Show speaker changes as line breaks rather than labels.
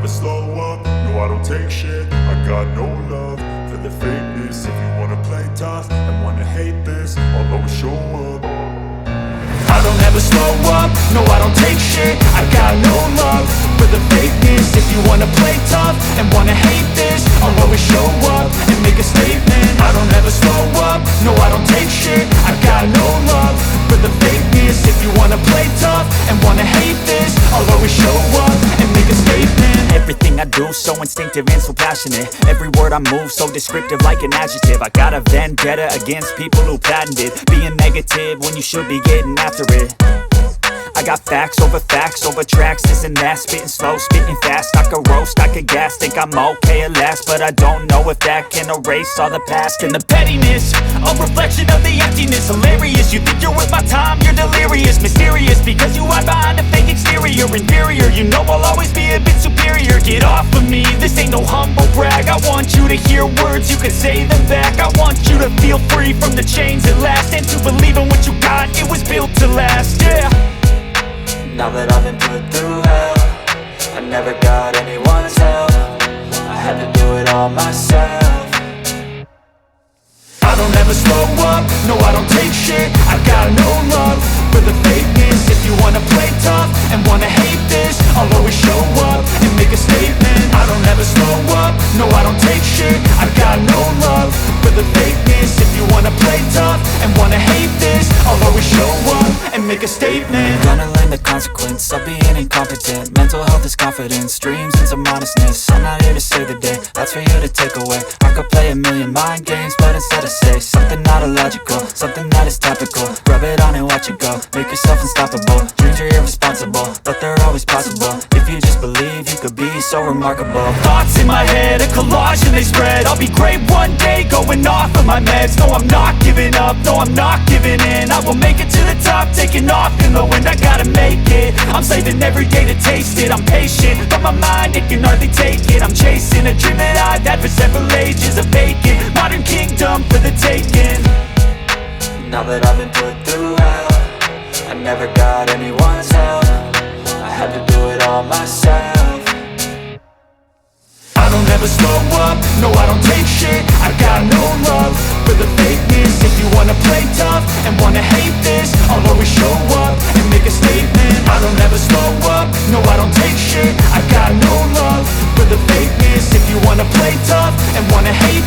slow up, no I don't take shit. I got no love for the fakeness. If you wanna play tough and wanna hate this, I'll always show up. I don't ever slow up, no I don't take shit. I got no love for the fakeness. If you wanna play tough and wanna hate this, I'll always show up and make a statement. I don't ever slow up, no I don't take shit. I got no love for the fakeness. If you wanna play tough and wanna hate this, I'll always show up and make a statement.
Everything I do so instinctive and so passionate. Every word I move so descriptive like an adjective. I got a vendetta against people who patented being negative when you should be getting after it. I got facts over tracks, this and that. Spitting slow, spitting fast, I could roast, I could gas. Think I'm okay at last, but I don't know if that can erase all the past. And the pettiness, a reflection of the emptiness. Hilarious, you think you're worth my time, you're delirious. Mysterious, because you hide behind a fake exterior. Inferior, you know I'll always be a bit superior. Get off of me, this ain't no humble brag. I want you to hear words, you can say them back. I want you to feel free from the chains at last, and to believe in what you got, it was built to last, yeah.
Now that I've been put through hell, I never got anyone's help. I had to do it all myself.
I don't ever slow up, no I don't take shit. I got no love for the fakeness. If you wanna play tough and wanna hate this, I'll always show up and make a statement. I don't ever slow up, no I don't take shit. I got no love for the fakeness. If you wanna play tough and wanna hate this, I'll always show up and make a statement.
Gonna learn the consequence of being incompetent. Mental health is confidence, dreams and some honestness. I'm not here to save the day, that's for you to take away. I could play a million mind games, but instead I say something not illogical, something that is topical. Rub it on and watch it go, make yourself unstoppable. Dreams are irresponsible, but they're always possible. If you just believe, you could be so remarkable.
Thoughts in my head, a collage and they spread. I'll be great one day, going off of my meds. No, I'm not giving up, no, I'm not giving in. I will make it to the top, taking off in the wind. I gotta make it, I'm saving every day to taste it. I'm patient, but my mind, it can hardly take it. I'm chasing a dream that I've had for several ages. A vacant, modern kingdom for the taking.
Now that I've been put through hell, I never got anyone's help. I had to do it all myself.
I don't ever slow up, no I don't take shit. I got no love for the fakeness. If you wanna play tough and wanna hate this, I'll always show up and make a statement. I don't ever slow up, no I don't take shit. I got no love for the fakeness. If you wanna play tough and wanna hate